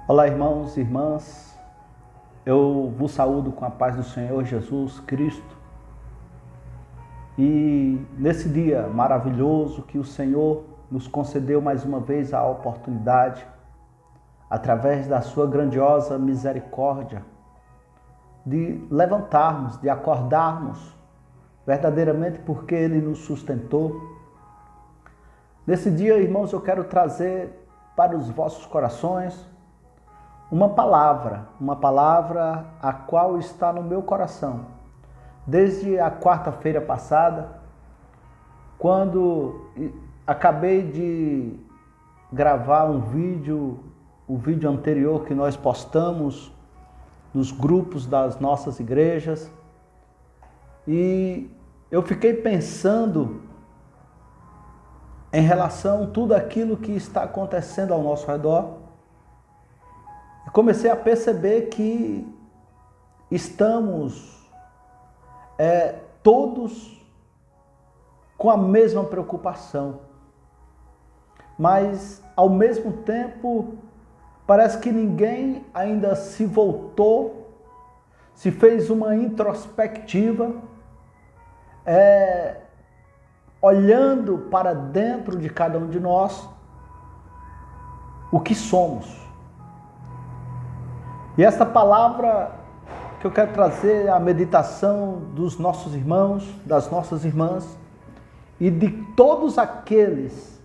Olá, irmãos e irmãs, eu vos saúdo com a paz do Senhor Jesus Cristo e nesse dia maravilhoso que o Senhor nos concedeu mais uma vez a oportunidade, através da sua grandiosa misericórdia, de levantarmos, de acordarmos, verdadeiramente porque Ele nos sustentou. Nesse dia, irmãos, eu quero trazer para os vossos corações uma palavra a qual está no meu coração. Desde a quarta-feira passada, quando acabei de gravar o vídeo anterior que nós postamos nos grupos das nossas igrejas, e eu fiquei pensando em relação a tudo aquilo que está acontecendo ao nosso redor. E comecei a perceber que estamos todos com a mesma preocupação, mas ao mesmo tempo parece que ninguém ainda se voltou, se fez uma introspectiva, olhando para dentro de cada um de nós o que somos. E esta palavra que eu quero trazer é a meditação dos nossos irmãos, das nossas irmãs e de todos aqueles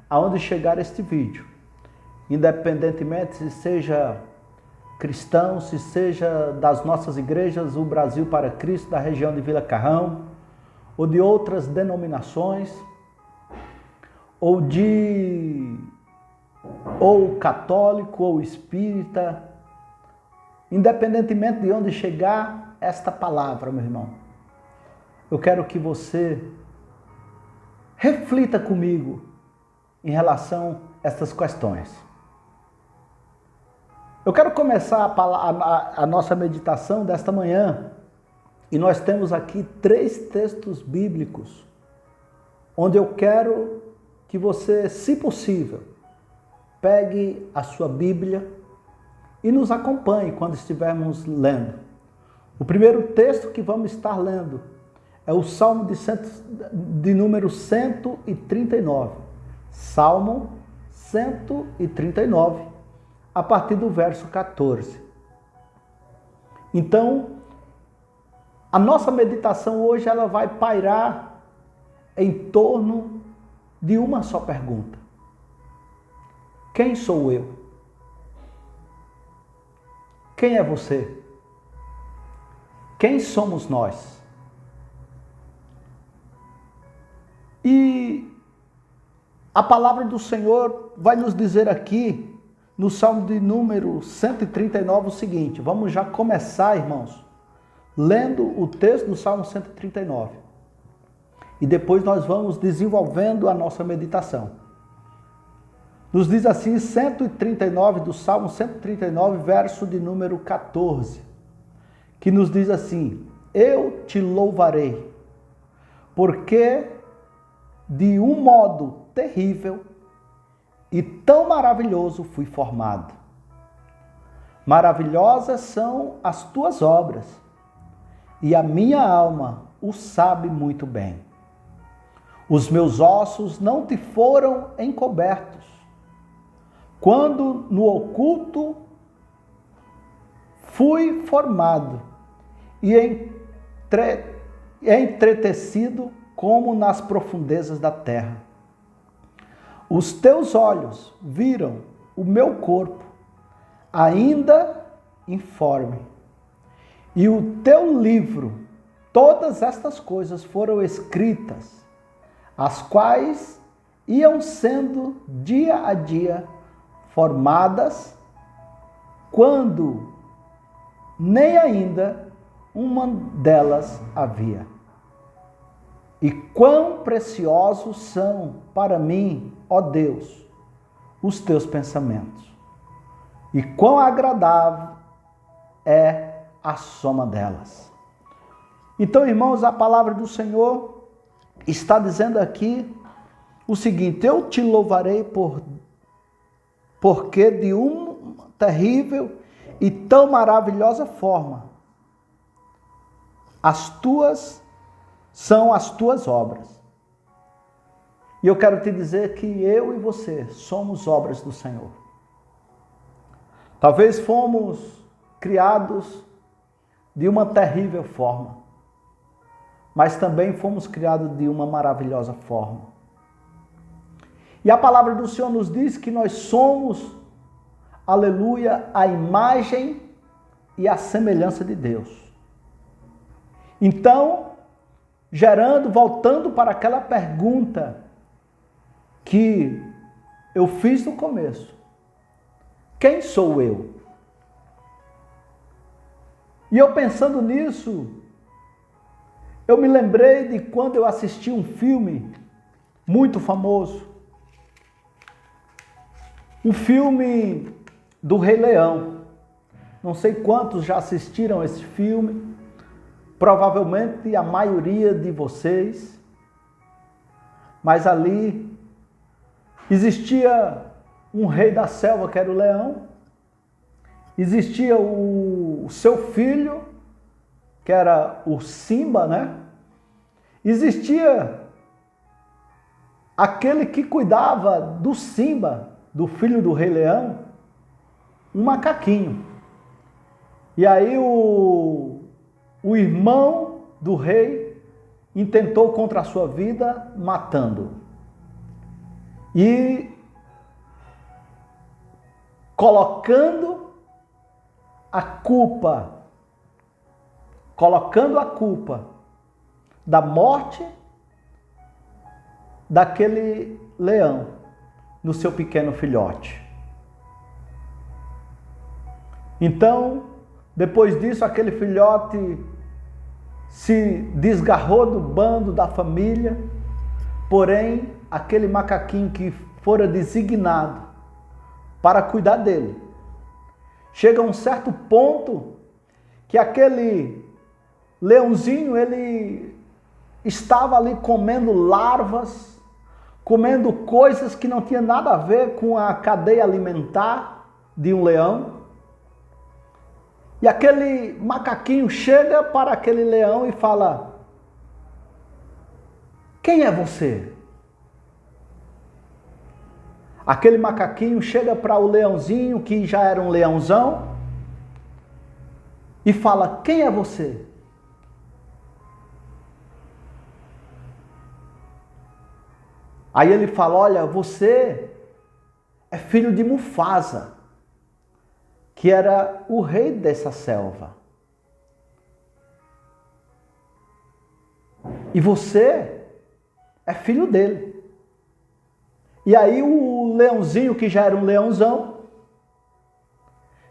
aonde chegar este vídeo, independentemente se seja cristão, se seja das nossas igrejas, o Brasil para Cristo, da região de Vila Carrão, ou de outras denominações, ou católico, ou espírita, independentemente de onde chegar esta palavra, meu irmão, eu quero que você reflita comigo em relação a estas questões. Eu quero começar a nossa meditação desta manhã, e nós temos aqui 3 textos bíblicos, onde eu quero que você, se possível, pegue a sua Bíblia e nos acompanhe quando estivermos lendo. O primeiro texto que vamos estar lendo é o Salmo de número 139. Salmo 139, a partir do verso 14. Então, a nossa meditação hoje ela vai pairar em torno de uma só pergunta: quem sou eu? Quem é você? Quem somos nós? E a palavra do Senhor vai nos dizer aqui, no Salmo de número 139, o seguinte. Vamos já começar, irmãos, lendo o texto do Salmo 139. E depois nós vamos desenvolvendo a nossa meditação. Nos diz assim, 139 do Salmo 139, verso de número 14, que nos diz assim: eu te louvarei, porque de um modo terrível e tão maravilhoso fui formado. Maravilhosas são as tuas obras, e a minha alma o sabe muito bem. Os meus ossos não te foram encobertos, quando no oculto fui formado e entretecido como nas profundezas da terra. Os teus olhos viram o meu corpo, ainda informe, e o teu livro, todas estas coisas foram escritas, as quais iam sendo dia a dia formadas, quando nem ainda uma delas havia. E quão preciosos são para mim, ó Deus, os teus pensamentos, e quão agradável é a soma delas. Então, irmãos, a palavra do Senhor está dizendo aqui o seguinte: eu te louvarei porque de um terrível e tão maravilhosa forma. São as tuas obras. E eu quero te dizer que eu e você somos obras do Senhor. Talvez fomos criados de uma terrível forma, mas também fomos criados de uma maravilhosa forma. E a palavra do Senhor nos diz que nós somos, aleluia, a imagem e a semelhança de Deus. Então, voltando para aquela pergunta que eu fiz no começo: quem sou eu? E eu pensando nisso, eu me lembrei de quando eu assisti um filme muito famoso, o filme do Rei Leão. Não sei quantos já assistiram esse filme, provavelmente a maioria de vocês, mas ali existia um rei da selva que era o leão, existia o seu filho, que era o Simba, né? Existia aquele que cuidava do Simba, do filho do Rei Leão, um macaquinho. E aí o irmão do rei intentou contra a sua vida, matando-o. E colocando a culpa da morte daquele leão no seu pequeno filhote. Então, depois disso, aquele filhote se desgarrou do bando da família, porém, aquele macaquinho que fora designado para cuidar dele, chega a um certo ponto que aquele leãozinho, ele estava ali comendo larvas, comendo coisas que não tinha nada a ver com a cadeia alimentar de um leão. E aquele macaquinho chega para aquele leão e fala: quem é você? Aquele macaquinho chega para o leãozinho, que já era um leãozão, e fala: quem é você? Aí ele fala: olha, você é filho de Mufasa, que era o rei dessa selva. E você é filho dele. E aí o leãozinho, que já era um leãozão,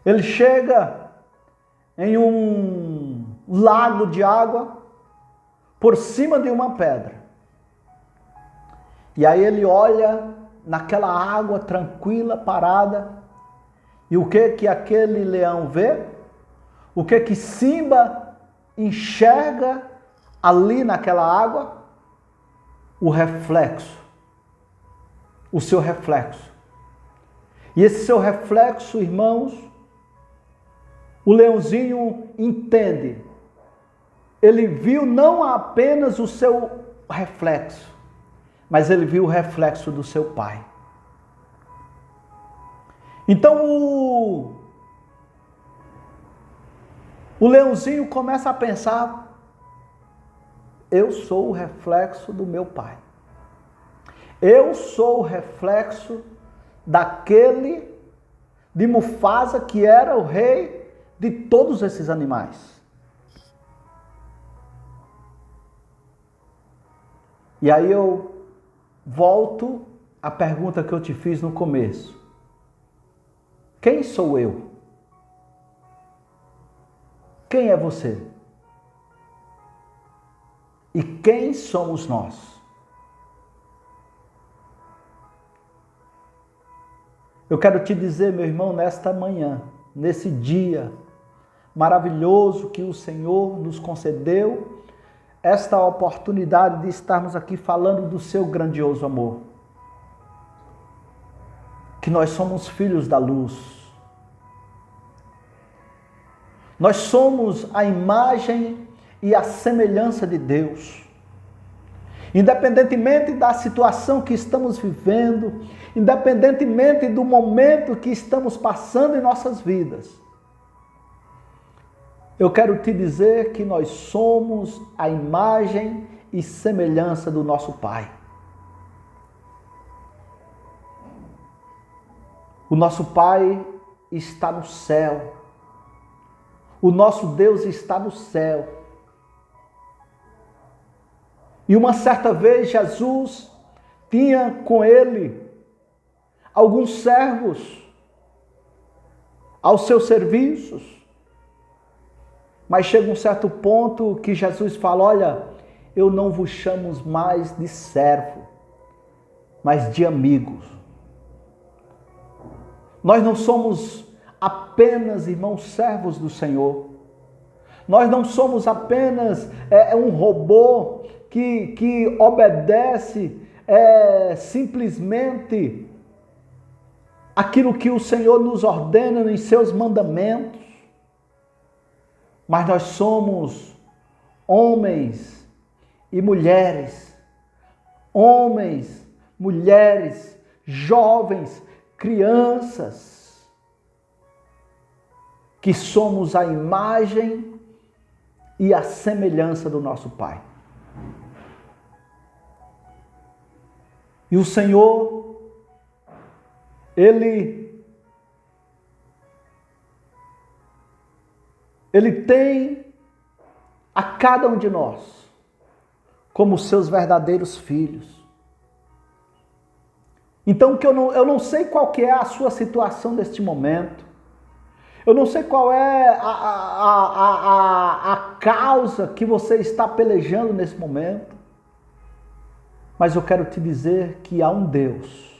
ele chega em um lago de água por cima de uma pedra. E aí ele olha naquela água tranquila, parada, e o que aquele leão vê? O que Simba enxerga ali naquela água? O reflexo. O seu reflexo. E esse seu reflexo, irmãos, o leãozinho entende. Ele viu não apenas o seu reflexo, mas ele viu o reflexo do seu pai. Então o leãozinho começa a pensar: eu sou o reflexo do meu pai. Eu sou o reflexo daquele de Mufasa, que era o rei de todos esses animais. E aí eu volto à pergunta que eu te fiz no começo: quem sou eu? Quem é você? E quem somos nós? Eu quero te dizer, meu irmão, nesta manhã, nesse dia maravilhoso que o Senhor nos concedeu, esta oportunidade de estarmos aqui falando do seu grandioso amor. Que nós somos filhos da luz. Nós somos a imagem e a semelhança de Deus. Independentemente da situação que estamos vivendo, independentemente do momento que estamos passando em nossas vidas, eu quero te dizer que nós somos a imagem e semelhança do nosso Pai. O nosso Pai está no céu. O nosso Deus está no céu. E uma certa vez Jesus tinha com ele alguns servos aos seus serviços. Mas chega um certo ponto que Jesus fala: olha, eu não vos chamo mais de servo, mas de amigos. Nós não somos apenas, irmãos, servos do Senhor. Nós não somos apenas um robô que obedece simplesmente aquilo que o Senhor nos ordena em seus mandamentos. Mas nós somos homens e mulheres, jovens, crianças, que somos a imagem e a semelhança do nosso Pai. E o Senhor, Ele tem a cada um de nós como seus verdadeiros filhos. Então, eu não sei qual que é a sua situação neste momento. Eu não sei qual é a causa que você está pelejando nesse momento. Mas eu quero te dizer que há um Deus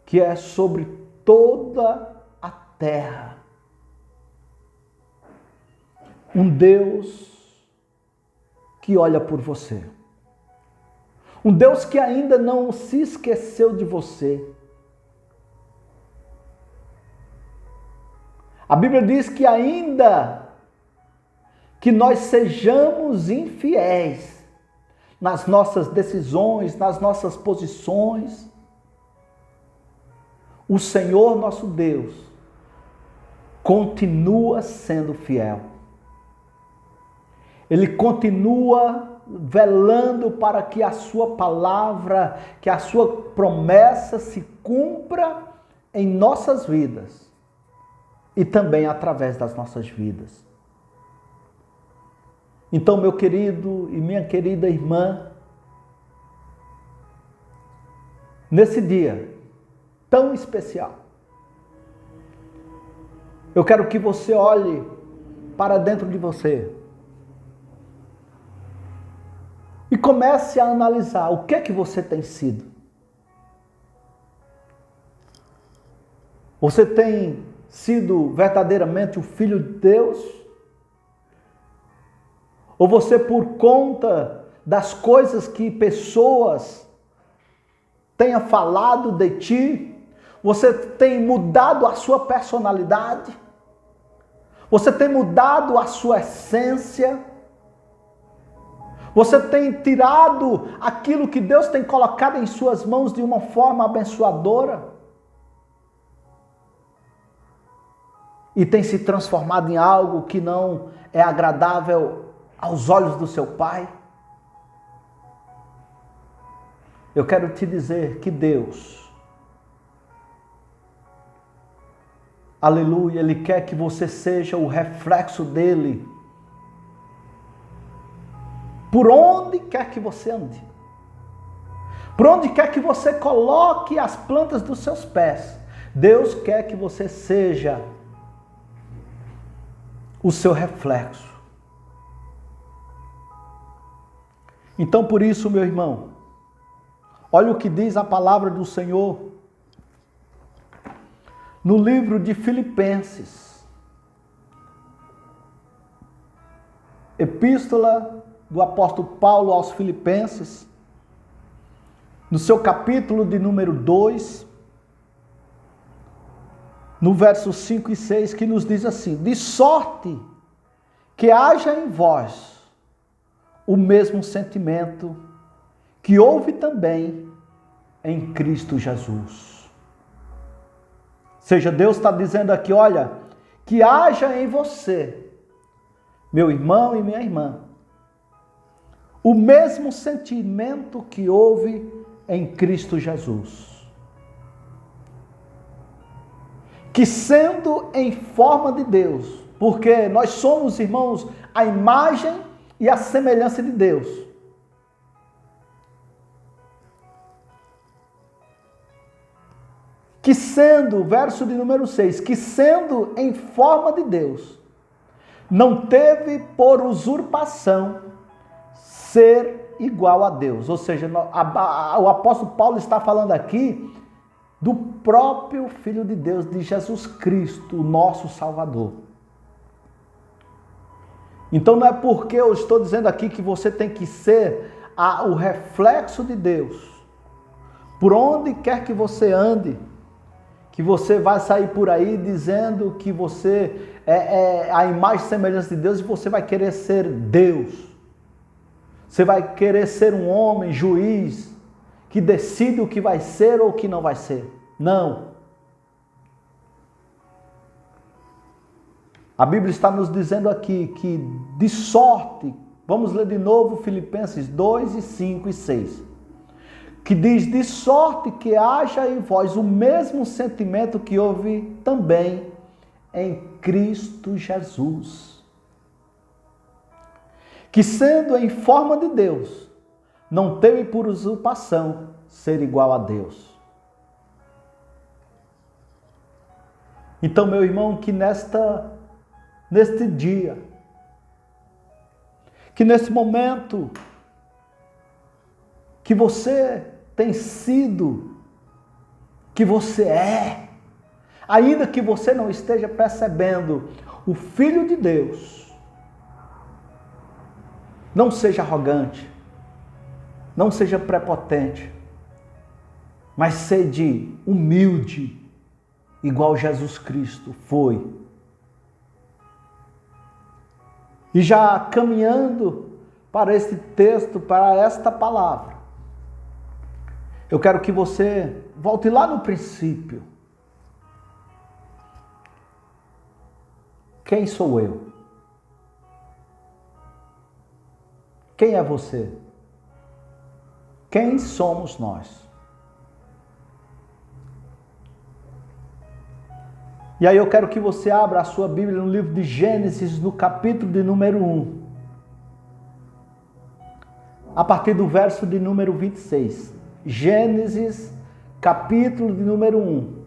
que é sobre toda a terra. Um Deus que olha por você. Um Deus que ainda não se esqueceu de você. A Bíblia diz que ainda que nós sejamos infiéis nas nossas decisões, nas nossas posições, o Senhor nosso Deus continua sendo fiel. Ele continua velando para que a sua palavra, que a sua promessa se cumpra em nossas vidas e também através das nossas vidas. Então, meu querido e minha querida irmã, nesse dia tão especial, eu quero que você olhe para dentro de você e comece a analisar o que é que você tem sido. Você tem sido verdadeiramente o Filho de Deus? Ou você, por conta das coisas que pessoas tenham falado de ti, você tem mudado a sua personalidade? Você tem mudado a sua essência? Você tem tirado aquilo que Deus tem colocado em suas mãos de uma forma abençoadora? E tem se transformado em algo que não é agradável aos olhos do seu Pai? Eu quero te dizer que Deus, aleluia, Ele quer que você seja o reflexo dEle por onde quer que você ande, por onde quer que você coloque as plantas dos seus pés. Deus quer que você seja o seu reflexo. Então, por isso, meu irmão, olha o que diz a palavra do Senhor no livro de Filipenses, epístola do apóstolo Paulo aos Filipenses, no seu capítulo de número 2, no verso 5 e 6, que nos diz assim: de sorte que haja em vós o mesmo sentimento que houve também em Cristo Jesus. Ou seja, Deus está dizendo aqui, olha, que haja em você, meu irmão e minha irmã, o mesmo sentimento que houve em Cristo Jesus. Que sendo em forma de Deus, porque nós somos, irmãos, a imagem e a semelhança de Deus. Que sendo, verso de número 6, que sendo em forma de Deus, não teve por usurpação ser igual a Deus. Ou seja, o apóstolo Paulo está falando aqui do próprio Filho de Deus, de Jesus Cristo, o nosso Salvador. Então não é porque eu estou dizendo aqui que você tem que ser o reflexo de Deus, por onde quer que você ande, que você vai sair por aí dizendo que você é a imagem e semelhança de Deus e você vai querer ser Deus. Você vai querer ser um homem, juiz, que decide o que vai ser ou o que não vai ser. Não. A Bíblia está nos dizendo aqui que de sorte, vamos ler de novo Filipenses 2, e 5 e 6, que diz, de sorte que haja em vós o mesmo sentimento que houve também em Cristo Jesus. Que sendo em forma de Deus, não teve por usurpação ser igual a Deus. Então, meu irmão, que neste dia, que nesse momento, que você tem sido, que você é, ainda que você não esteja percebendo, o Filho de Deus, não seja arrogante, não seja prepotente, mas seja humilde, igual Jesus Cristo foi. E já caminhando para este texto, para esta palavra, eu quero que você volte lá no princípio. Quem sou eu? Quem é você? Quem somos nós? E aí eu quero que você abra a sua Bíblia no livro de Gênesis, no capítulo de número 1. A partir do verso de número 26. Gênesis, capítulo de número 1.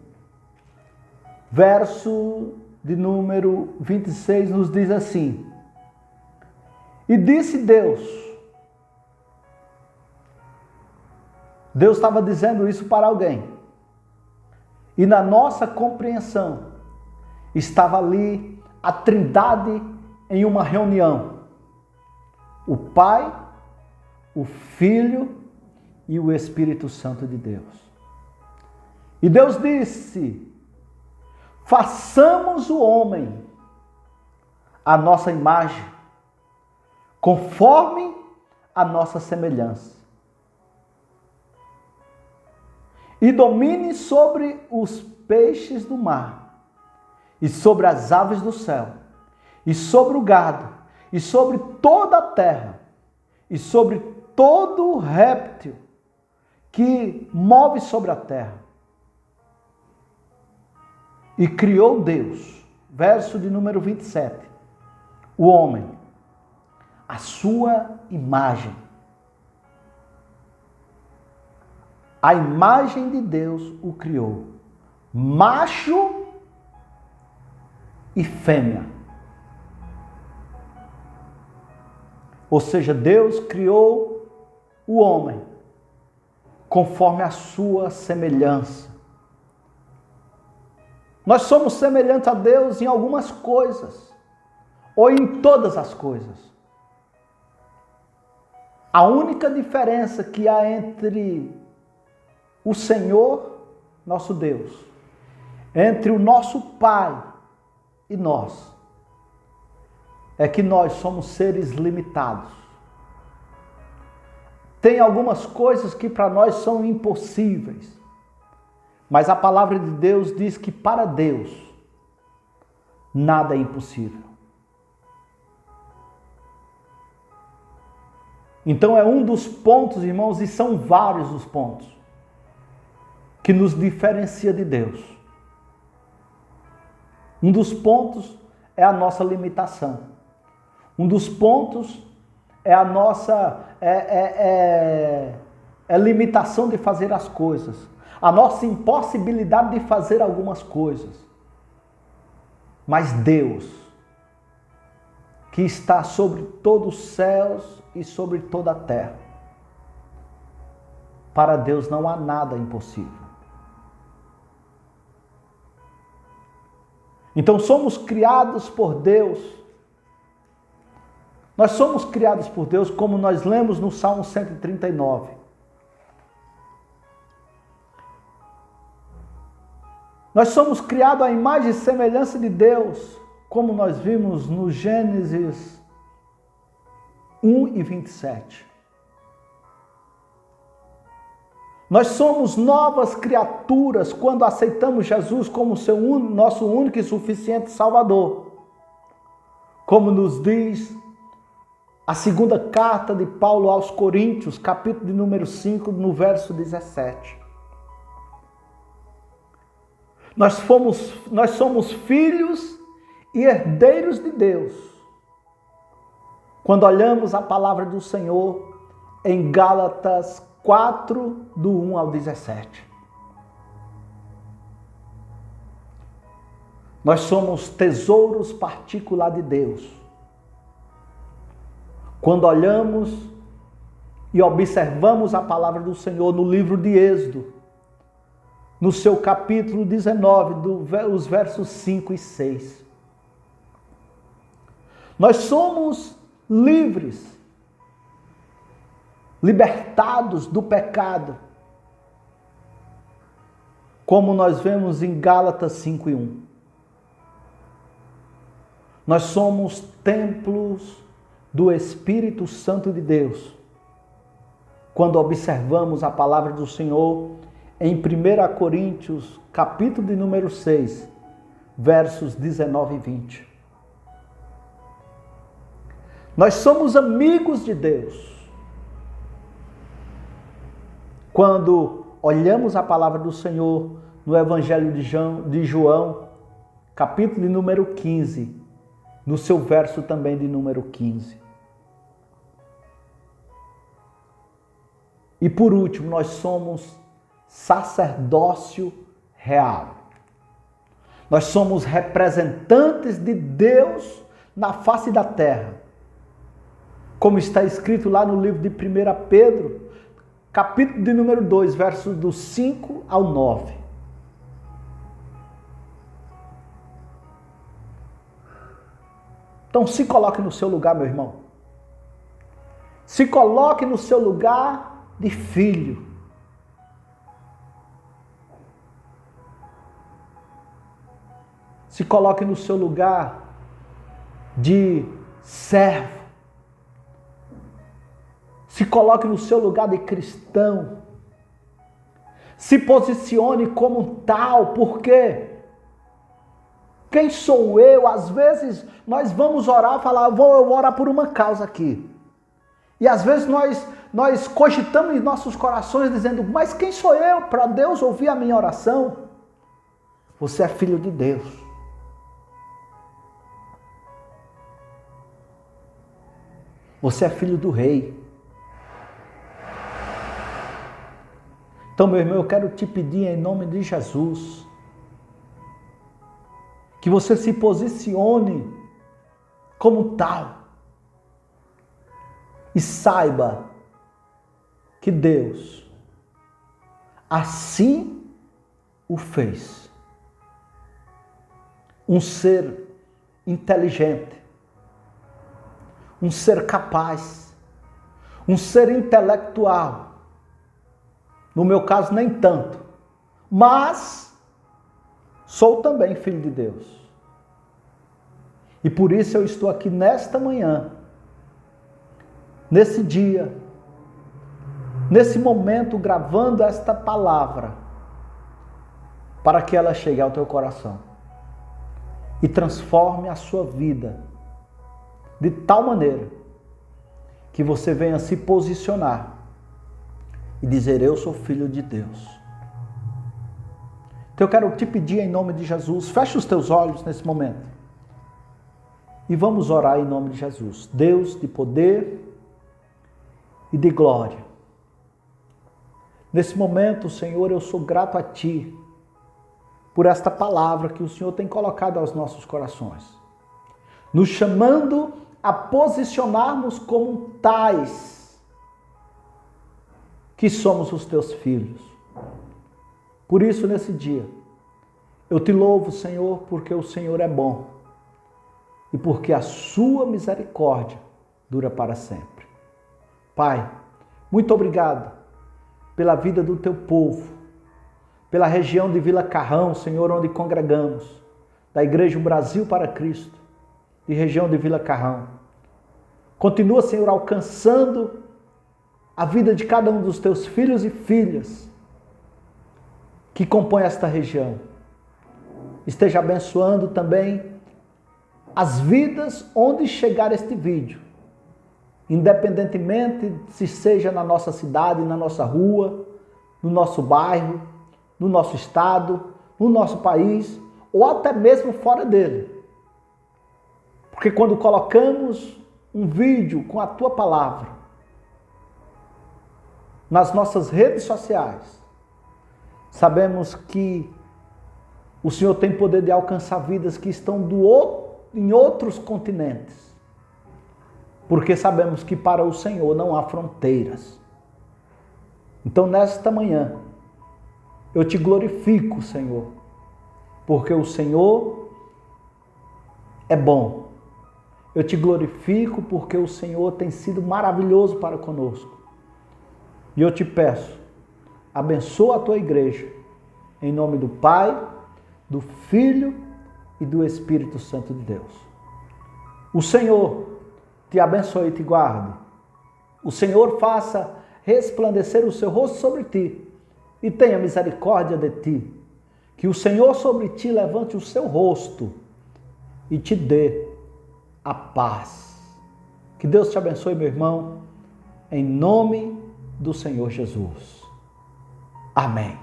Verso de número 26 nos diz assim: e disse Deus. Deus estava dizendo isso para alguém. E na nossa compreensão, estava ali a Trindade em uma reunião. O Pai, o Filho e o Espírito Santo de Deus. E Deus disse: façamos o homem à nossa imagem, conforme a nossa semelhança. E domine sobre os peixes do mar, e sobre as aves do céu, e sobre o gado, e sobre toda a terra, e sobre todo réptil que move sobre a terra. E criou Deus, verso de número 27, o homem, a sua imagem. A imagem de Deus o criou, macho e fêmea. Ou seja, Deus criou o homem conforme a sua semelhança. Nós somos semelhantes a Deus em algumas coisas, ou em todas as coisas. A única diferença que há entre o Senhor, nosso Deus, entre o nosso Pai e nós é que nós somos seres limitados. Tem algumas coisas que para nós são impossíveis, mas a palavra de Deus diz que para Deus nada é impossível. Então é um dos pontos, irmãos, e são vários os pontos, que nos diferencia de Deus. Um dos pontos é a nossa limitação. Um dos pontos é a nossa limitação de fazer as coisas. A nossa impossibilidade de fazer algumas coisas. Mas Deus, que está sobre todos os céus e sobre toda a terra, para Deus não há nada impossível. Então somos criados por Deus. Nós somos criados por Deus, como nós lemos no Salmo 139. Nós somos criados à imagem e semelhança de Deus, como nós vimos no Gênesis 1 e 27. Nós somos novas criaturas quando aceitamos Jesus como nosso único e suficiente Salvador. Como nos diz a segunda carta de Paulo aos Coríntios, capítulo de número 5, no verso 17. Nós somos filhos e herdeiros de Deus. Quando olhamos a palavra do Senhor em Gálatas 4, do 1 ao 17. Nós somos tesouros particulares de Deus. Quando olhamos e observamos a palavra do Senhor no livro de Êxodo, no seu capítulo 19, os versos 5 e 6. Nós somos livres, libertados do pecado, como nós vemos em Gálatas 5 e 1. Nós somos templos do Espírito Santo de Deus, quando observamos a palavra do Senhor em 1 Coríntios, capítulo de número 6, versos 19 e 20. Nós somos amigos de Deus. Quando olhamos a palavra do Senhor no Evangelho de João, capítulo de número 15, no seu verso também de número 15. E por último, nós somos sacerdócio real. Nós somos representantes de Deus na face da terra. Como está escrito lá no livro de 1 Pedro, capítulo de número 2, versos do 5 ao 9. Então se coloque no seu lugar, meu irmão. Se coloque no seu lugar de filho. Se coloque no seu lugar de servo. Se coloque no seu lugar de cristão. Se posicione como tal, porque quem sou eu? Às vezes nós vamos orar e falar, eu vou orar por uma causa aqui. E às vezes nós cogitamos em nossos corações dizendo, mas quem sou eu para Deus ouvir a minha oração? Você é filho de Deus. Você é filho do rei. Então, meu irmão, eu quero te pedir em nome de Jesus que você se posicione como tal e saiba que Deus assim o fez. Um ser inteligente, um ser capaz, um ser intelectual. No meu caso, nem tanto. Mas sou também filho de Deus. E por isso eu estou aqui nesta manhã, nesse dia, nesse momento, gravando esta palavra, para que ela chegue ao teu coração e transforme a sua vida de tal maneira que você venha se posicionar e dizer: eu sou filho de Deus. Então eu quero te pedir em nome de Jesus, feche os teus olhos nesse momento e vamos orar em nome de Jesus. Deus de poder e de glória, nesse momento, Senhor, eu sou grato a Ti por esta palavra que o Senhor tem colocado aos nossos corações, nos chamando a posicionarmos como tais que somos os Teus filhos. Por isso, nesse dia, eu te louvo, Senhor, porque o Senhor é bom e porque a sua misericórdia dura para sempre. Pai, muito obrigado pela vida do teu povo, pela região de Vila Carrão, Senhor, onde congregamos, da Igreja Brasil para Cristo, de região de Vila Carrão. Continua, Senhor, alcançando a vida de cada um dos teus filhos e filhas que compõem esta região. Esteja abençoando também as vidas onde chegar este vídeo, independentemente se seja na nossa cidade, na nossa rua, no nosso bairro, no nosso estado, no nosso país, ou até mesmo fora dele. Porque quando colocamos um vídeo com a tua palavra nas nossas redes sociais, sabemos que o Senhor tem poder de alcançar vidas que estão em outros continentes. Porque sabemos que para o Senhor não há fronteiras. Então, nesta manhã, eu te glorifico, Senhor, porque o Senhor é bom. Eu te glorifico porque o Senhor tem sido maravilhoso para conosco. E eu te peço, abençoa a tua igreja, em nome do Pai, do Filho e do Espírito Santo de Deus. O Senhor te abençoe e te guarde. O Senhor faça resplandecer o seu rosto sobre ti e tenha misericórdia de ti. Que o Senhor sobre ti levante o seu rosto e te dê a paz. Que Deus te abençoe, meu irmão, em nome do Senhor Jesus. Amém.